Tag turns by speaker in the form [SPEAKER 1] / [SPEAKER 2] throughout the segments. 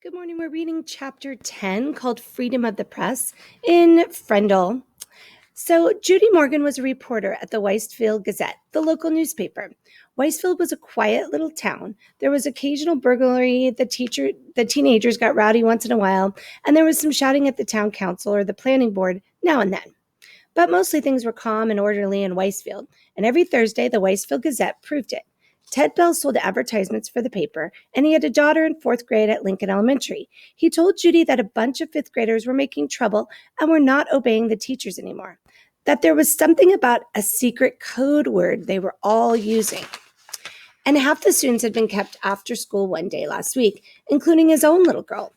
[SPEAKER 1] Good morning. We're reading chapter 10 called Freedom of the Press in Frendel. So, Judy Morgan was a reporter at the Weisfield Gazette, the local newspaper. Weisfield was a quiet little town. There was occasional burglary, the teenagers got rowdy once in a while, and there was some shouting at the town council or the planning board now and then. But mostly things were calm and orderly in Weisfield, and every Thursday the Weisfield Gazette proved it. Ted Bell sold advertisements for the paper, and he had a daughter in fourth grade at Lincoln Elementary. He told Judy that a bunch of fifth graders were making trouble and were not obeying the teachers anymore, that there was something about a secret code word they were all using. And half the students had been kept after school one day last week, including his own little girl.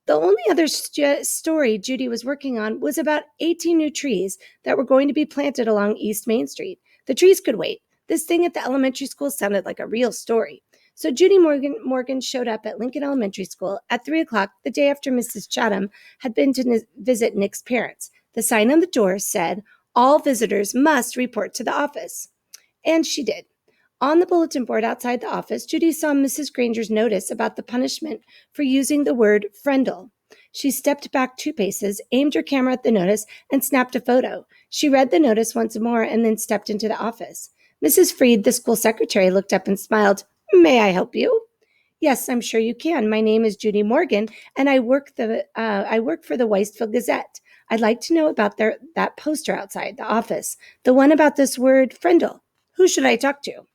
[SPEAKER 1] The only other story Judy was working on was about 18 new trees that were going to be planted along East Main Street. The trees could wait. This thing at the elementary school sounded like a real story. So Judy Morgan showed up at Lincoln Elementary School at 3 o'clock the day after Mrs. Chatham had been to visit Nick's parents. The sign on the door said, "All visitors must report to the office." And she did. On the bulletin board outside the office, Judy saw Mrs. Granger's notice about the punishment for using the word "frendel." She stepped back 2 paces, aimed her camera at the notice, and snapped a photo. She read the notice once more and then stepped into the office. Mrs. Freed, the school secretary, looked up and smiled. "May I help you?" "Yes, I'm sure you can. My name is Judy Morgan, and I work for the Weisfield Gazette. I'd like to know about that poster outside the office, the one about this word "frendel." Who should I talk to?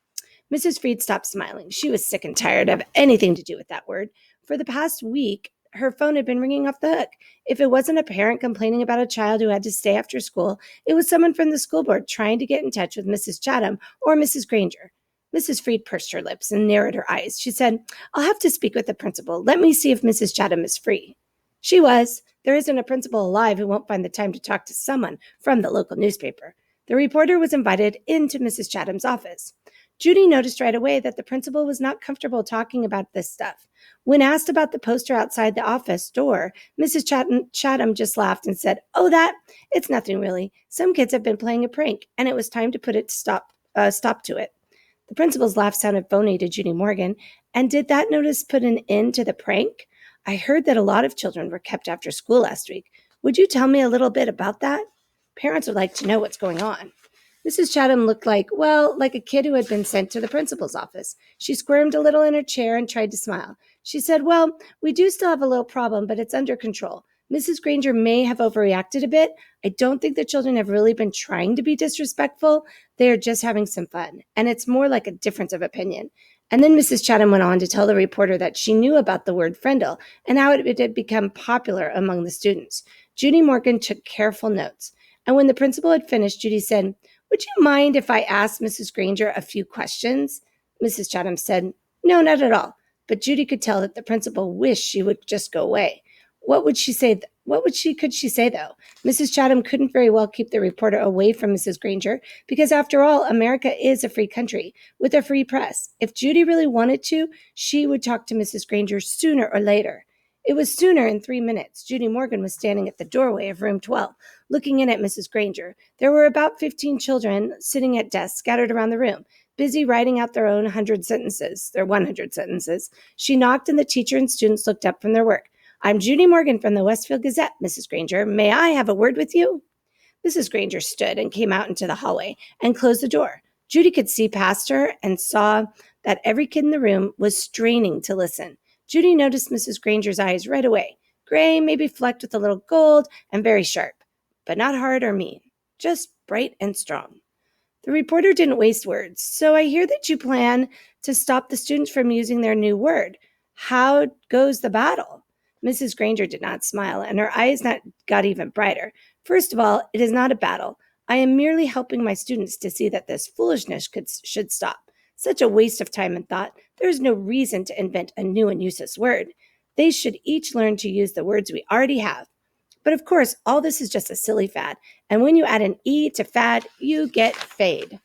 [SPEAKER 1] Mrs. Freed stopped smiling. She was sick and tired of anything to do with that word. For the past week, her phone had been ringing off the hook. If it wasn't a parent complaining about a child who had to stay after school, it was someone from the school board trying to get in touch with Mrs. Chatham or Mrs. Granger. Mrs. Freed pursed her lips and narrowed her eyes. She said, "I'll have to speak with the principal. Let me see if Mrs. Chatham is free." She was. There isn't a principal alive who won't find the time to talk to someone from the local newspaper. The reporter was invited into Mrs. Chatham's office. Judy noticed right away that the principal was not comfortable talking about this stuff. When asked about the poster outside the office door, Mrs. Chatham just laughed and said, "Oh, that? It's nothing really. Some kids have been playing a prank, and it was time to put it stop to it." The principal's laugh sounded phony to Judy Morgan. "And did that notice put an end to the prank? I heard that a lot of children were kept after school last week. Would you tell me a little bit about that? Parents would like to know what's going on." Mrs. Chatham looked like a kid who had been sent to the principal's office. She squirmed a little in her chair and tried to smile. She said, "Well, we do still have a little problem, but it's under control. Mrs. Granger may have overreacted a bit. I don't think the children have really been trying to be disrespectful. They are just having some fun, and it's more like a difference of opinion." And then Mrs. Chatham went on to tell the reporter that she knew about the word "frendel" and how it had become popular among the students. Judy Morgan took careful notes. And when the principal had finished, Judy said, "Would you mind if I asked Mrs. Granger a few questions?" Mrs. Chatham said, "No, not at all." But Judy could tell that the principal wished she would just go away. What would she say? Could she say, though? Mrs. Chatham couldn't very well keep the reporter away from Mrs. Granger because, after all, America is a free country with a free press. If Judy really wanted to, she would talk to Mrs. Granger sooner or later. It was sooner in 3 minutes. Judy Morgan was standing at the doorway of room 12, looking in at Mrs. Granger. There were about 15 children sitting at desks scattered around the room, busy writing out their 100 sentences. She knocked, and the teacher and students looked up from their work. "I'm Judy Morgan from the Westfield Gazette, Mrs. Granger. May I have a word with you?" Mrs. Granger stood and came out into the hallway and closed the door. Judy could see past her and saw that every kid in the room was straining to listen. Judy noticed Mrs. Granger's eyes right away. Gray, maybe flecked with a little gold, and very sharp, but not hard or mean, just bright and strong. The reporter didn't waste words. "So I hear that you plan to stop the students from using their new word. How goes the battle?" Mrs. Granger did not smile, and her eyes got even brighter. "First of all, it is not a battle. I am merely helping my students to see that this foolishness should stop. Such a waste of time and thought. There is no reason to invent a new and useless word. They should each learn to use the words we already have. But of course, all this is just a silly fad, and when you add an E to fad, you get fade.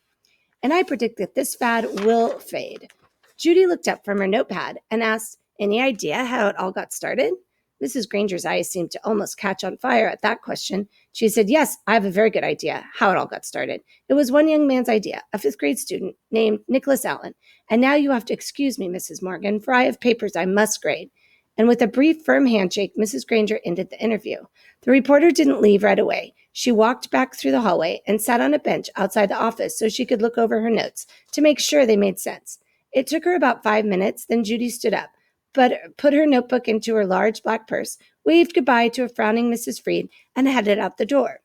[SPEAKER 1] And I predict that this fad will fade." Judy looked up from her notepad and asked, "Any idea how it all got started?" Mrs. Granger's eyes seemed to almost catch on fire at that question. She said, "Yes, I have a very good idea how it all got started. It was one young man's idea, a fifth-grade student named Nicholas Allen. And now you have to excuse me, Mrs. Morgan, for I have papers I must grade. And with a brief, firm handshake, Mrs. Granger ended the interview. The reporter didn't leave right away. She walked back through the hallway and sat on a bench outside the office so she could look over her notes to make sure they made sense. It took her about 5 minutes, then Judy stood up, but put her notebook into her large black purse, waved goodbye to a frowning Mrs. Freed, and headed out the door.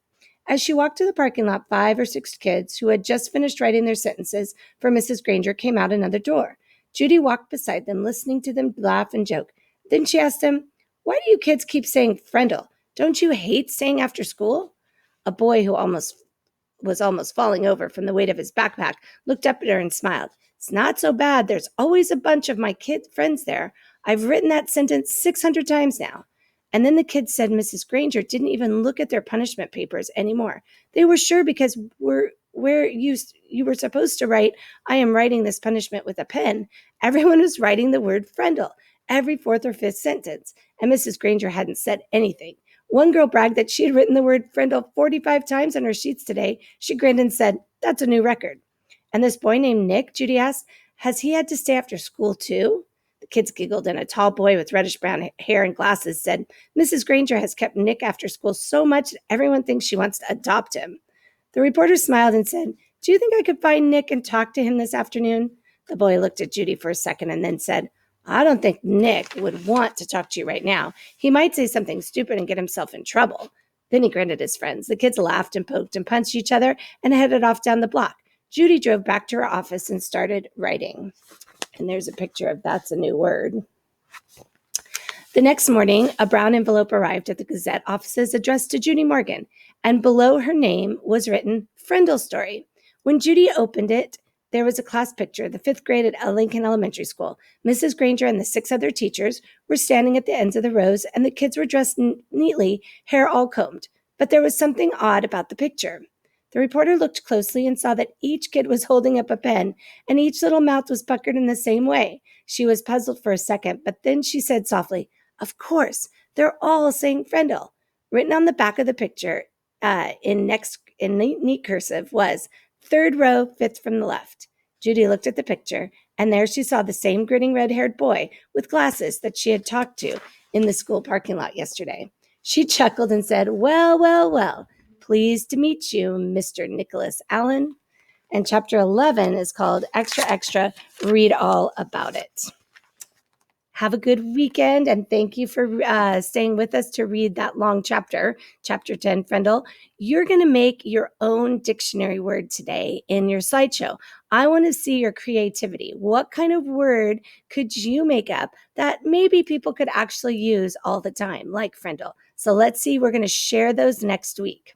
[SPEAKER 1] As she walked to the parking lot, 5 or 6 kids who had just finished writing their sentences for Mrs. Granger came out another door. Judy walked beside them, listening to them laugh and joke. Then she asked them, "Why do you kids keep saying Frendel? Don't you hate staying after school?" A boy who was almost falling over from the weight of his backpack looked up at her and smiled. "It's not so bad. There's always a bunch of my kid friends there. I've written that sentence 600 times now." And then the kids said Mrs. Granger didn't even look at their punishment papers anymore. They were sure because where you were supposed to write, "I am writing this punishment with a pen," everyone was writing the word Frendel every fourth or fifth sentence, and Mrs. Granger hadn't said anything. One girl bragged that she had written the word Frendel 45 times on her sheets today. She grinned and said, "That's a new record." "And this boy named Nick," Judy asked, "has he had to stay after school too?" The kids giggled, and a tall boy with reddish brown hair and glasses said, "Mrs. Granger has kept Nick after school so much that everyone thinks she wants to adopt him." The reporter smiled and said, "Do you think I could find Nick and talk to him this afternoon?" The boy looked at Judy for a second and then said, "I don't think Nick would want to talk to you right now. He might say something stupid and get himself in trouble." Then he grinned at his friends. The kids laughed and poked and punched each other and headed off down the block. Judy drove back to her office and started writing. And there's a picture of "that's a new word." The next morning, a brown envelope arrived at the Gazette offices addressed to Judy Morgan, and below her name was written "Frendel Story." When Judy opened it, there was a class picture, the 5th grade at Lincoln Elementary School. Mrs. Granger and the 6 other teachers were standing at the ends of the rows, and the kids were dressed neatly, hair all combed. But there was something odd about the picture. The reporter looked closely and saw that each kid was holding up a pen, and each little mouth was puckered in the same way. She was puzzled for a second, but then she said softly, "Of course, they're all saying Frendel." Written on the back of the picture in neat cursive was "3rd row, 5th from the left." Judy looked at the picture, and there she saw the same grinning red-haired boy with glasses that she had talked to in the school parking lot yesterday. She chuckled and said, "Well, well, well. Pleased to meet you, Mr. Nicholas Allen." And chapter 11 is called Extra Extra, Read All About It. Have a good weekend, and thank you for staying with us to read that long chapter, chapter 10, Frendel. You're going to make your own dictionary word today in your slideshow. I want to see your creativity. What kind of word could you make up that maybe people could actually use all the time, like Frendel? So let's see. We're going to share those next week.